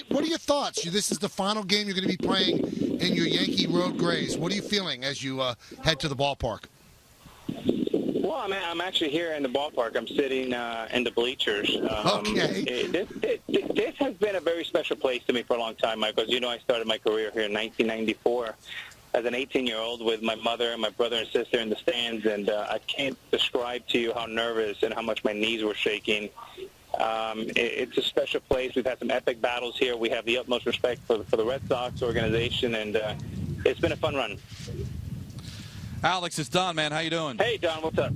What are your thoughts? This is the final game you're going to be playing in your Yankee Road Grays. What are you feeling as you head to the ballpark? Well, I'm actually here in the ballpark. I'm sitting in the bleachers. Okay. This has been a very special place to me for a long time, Michael. As you know, I started my career here in 1994 as an 18-year-old with my mother and my brother and sister in the stands, and I can't describe to you how nervous and how much my knees were shaking. It's a special place. We've had some epic battles here. We have the utmost respect for the Red Sox organization, and it's been a fun run. Alex, it's Don, man. How you doing? Hey, Don, what's up?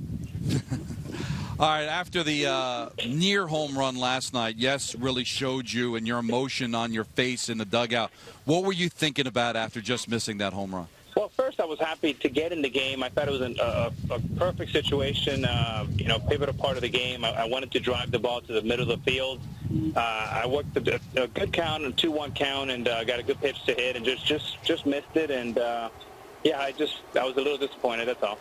All right, after the near home run last night, yes, really showed you and your emotion on your face in the dugout. What were you thinking about after just missing that home run? Well, first, I was happy to get in the game. I thought it was a perfect situation, pivotal part of the game. I wanted to drive the ball to the middle of the field. I worked a good count, a 2-1 count, and got a good pitch to hit, and just missed it. And I was a little disappointed. That's all.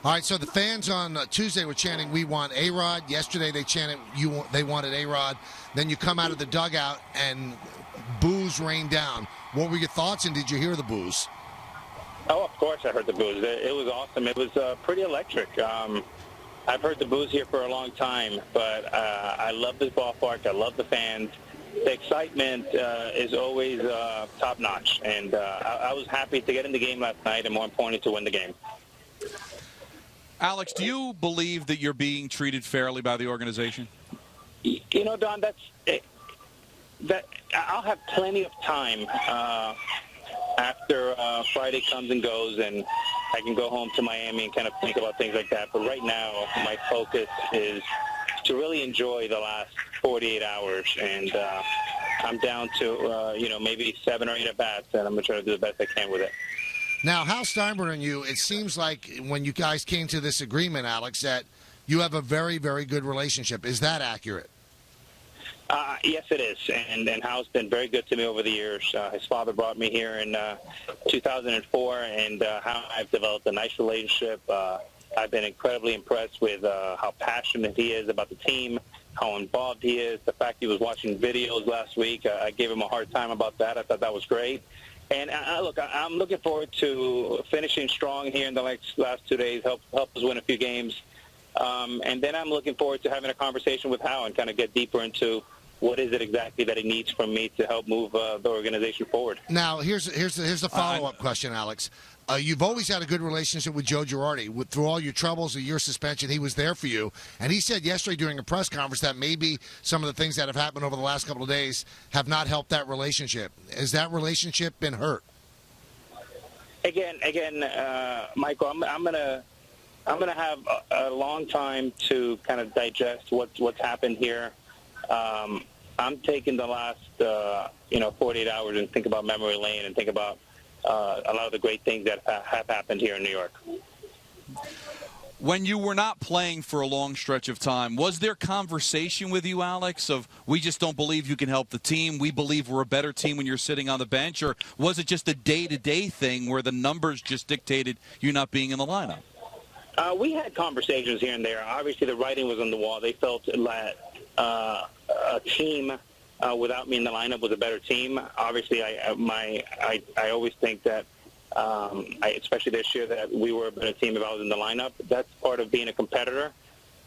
All right, so the fans on Tuesday were chanting, "We want A-Rod." Yesterday they chanted, they wanted A-Rod. Then you come out of the dugout and boos rained down. What were your thoughts, and did you hear the boos? Oh, of course I heard the boos. It was awesome. It was pretty electric. I've heard the boos here for a long time, but I love this ballpark. I love the fans. The excitement is always top-notch, and I was happy to get in the game last night, and more importantly, to win the game. Alex, do you believe that you're being treated fairly by the organization? You know, Don, that I'll have plenty of time after Friday comes and goes, and I can go home to Miami and kind of think about things like that. But right now, my focus is to really enjoy the last 48 hours, and I'm down to maybe 7 or 8 at-bats, and I'm going to try to do the best I can with it. Now, Hal Steinbrenner and you, it seems like when you guys came to this agreement, Alex, that you have a very, very good relationship. Is that accurate? Yes, it is, and Hal's been very good to me over the years. His father brought me here in 2004, and Hal and I have developed a nice relationship. I've been incredibly impressed with how passionate he is about the team, how involved he is. The fact he was watching videos last week, I gave him a hard time about that. I thought that was great. And look, I'm looking forward to finishing strong here in the last 2 days, help us win a few games. And then I'm looking forward to having a conversation with Hal and kind of get deeper into what is it exactly that he needs from me to help move the organization forward. Now, here's the follow-up question, Alex. You've always had a good relationship with Joe Girardi. Through all your troubles of your suspension, he was there for you. And he said yesterday during a press conference that maybe some of the things that have happened over the last couple of days have not helped that relationship. Has that relationship been hurt? Again, Michael, I'm gonna have a long time to kind of digest what's happened here. I'm taking the last 48 hours and think about memory lane and think about a lot of the great things that have happened here in New York. When you were not playing for a long stretch of time, was there conversation with you, Alex, of we just don't believe you can help the team, we believe we're a better team when you're sitting on the bench, or was it just a day-to-day thing where the numbers just dictated you not being in the lineup? We had conversations here and there. Obviously, the writing was on the wall. They felt that a team without me in the lineup was a better team. Obviously, I always think that, especially this year, that we were a better team if I was in the lineup. That's part of being a competitor.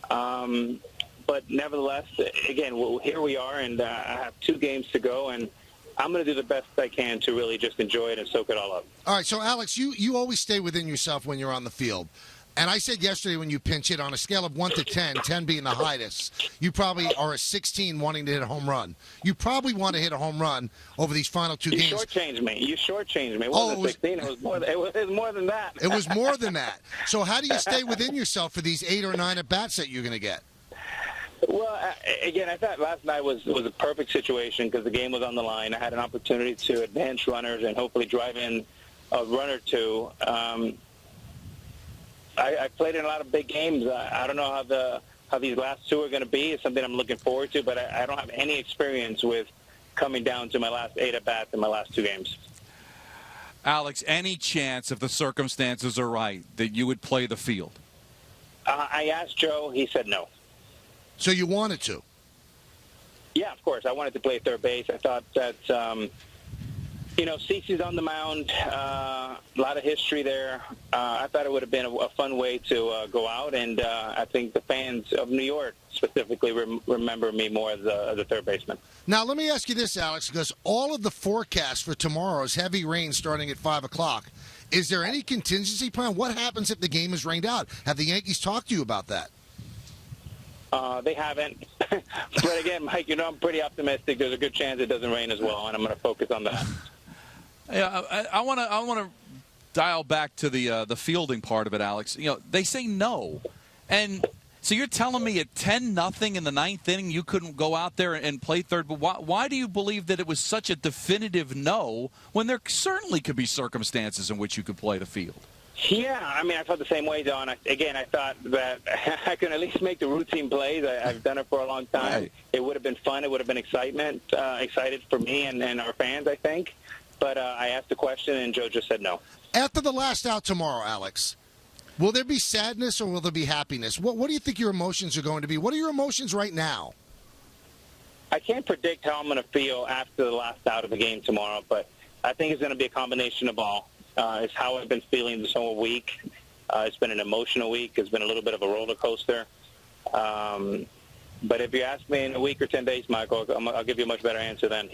But nevertheless, again, here we are, and I have 2 games to go, and I'm going to do the best I can to really just enjoy it and soak it all up. All right, so, Alex, you always stay within yourself when you're on the field. And I said yesterday when you pinch hit, on a scale of 1 to 10, 10 being the highest, you probably are a 16 wanting to hit a home run. You probably want to hit a home run over these final 2 games. You shortchanged me. It wasn't 16. It was more than that. It was more than that. So how do you stay within yourself for these 8 or 9 at-bats that you're going to get? Well, again, I thought last night was a perfect situation because the game was on the line. I had an opportunity to advance runners and hopefully drive in a run or two. I played in a lot of big games. I don't know how these last 2 are going to be. It's something I'm looking forward to, but I don't have any experience with coming down to my last 8 at-bats in my last 2 games. Alex, any chance, if the circumstances are right, that you would play the field? I asked Joe. He said no. So you wanted to? Yeah, of course. I wanted to play third base. I thought that, CeCe's on the mound, a lot of history there. I thought it would have been a fun way to go out, and I think the fans of New York specifically remember me more as a third baseman. Now, let me ask you this, Alex, because all of the forecast for tomorrow is heavy rain starting at 5 o'clock. Is there any contingency plan? What happens if the game is rained out? Have the Yankees talked to you about that? They haven't. But again, Mike, I'm pretty optimistic. There's a good chance it doesn't rain as well, and I'm going to focus on that. Yeah, I want to dial back to the fielding part of it, Alex. They say no, and so you're telling me at 10-0 in the ninth inning you couldn't go out there and play third. But why do you believe that it was such a definitive no when there certainly could be circumstances in which you could play the field? Yeah, I felt the same way, Don. I thought that I could at least make the routine plays. I've done it for a long time. Right. It would have been fun. It would have been excited for me and our fans, I think. But I asked the question, and Joe just said no. After the last out tomorrow, Alex, will there be sadness or will there be happiness? What do you think your emotions are going to be? What are your emotions right now? I can't predict how I'm going to feel after the last out of the game tomorrow, but I think it's going to be a combination of all. It's how I've been feeling this whole week. It's been an emotional week. It's been a little bit of a roller coaster. But if you ask me in a week or 10 days, Michael, I'll give you a much better answer then.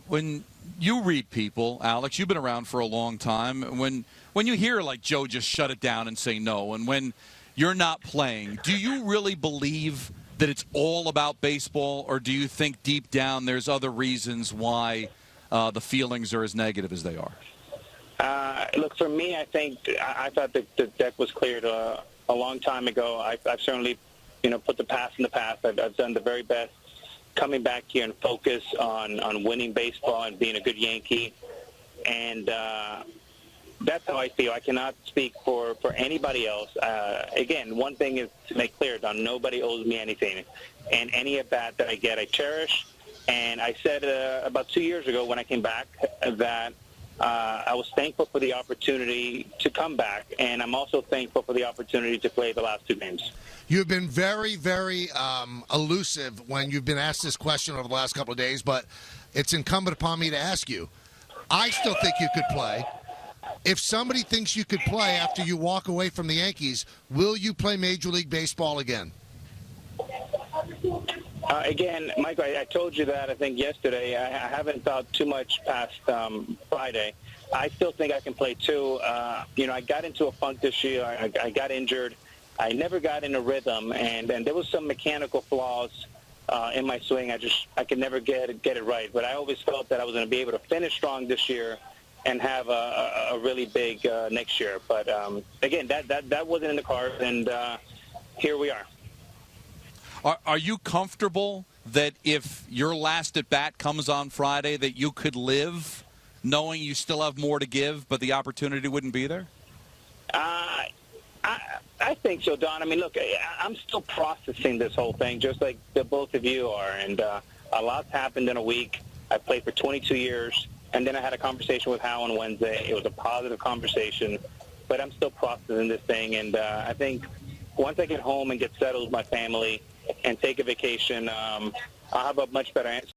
When you read people, Alex, you've been around for a long time. When you hear like Joe just shut it down and say no, and when you're not playing, do you really believe that it's all about baseball, or do you think deep down there's other reasons why the feelings are as negative as they are? Look, for me, I thought that the deck was cleared a long time ago. I've certainly, put the past in the past. I've done the very best coming back here and focus on winning baseball and being a good Yankee. And that's how I feel. I cannot speak for anybody else. Again, one thing is to make clear, Don, nobody owes me anything. And any at-bat that I get, I cherish. And I said about 2 years ago when I came back that I was thankful for the opportunity to come back, and I'm also thankful for the opportunity to play the last two games. You've been very, very elusive when you've been asked this question over the last couple of days, but it's incumbent upon me to ask you. I still think you could play. If somebody thinks you could play after you walk away from the Yankees, will you play Major League Baseball again? Again, Michael, I told you that, I think, yesterday. I haven't thought too much past Friday. I still think I can play, too. I got into a funk this year. I got injured. I never got in a rhythm, and there was some mechanical flaws in my swing. I could never get it right. But I always felt that I was going to be able to finish strong this year and have a really big next year. But, again, that wasn't in the cards, and here we are. Are you comfortable that if your last at-bat comes on Friday that you could live knowing you still have more to give but the opportunity wouldn't be there? I think so, Don. Look, I'm still processing this whole thing just like the both of you are, and a lot's happened in a week. I played for 22 years, and then I had a conversation with Hal on Wednesday. It was a positive conversation, but I'm still processing this thing, and I think once I get home and get settled with my family and take a vacation, I'll have a much better answer.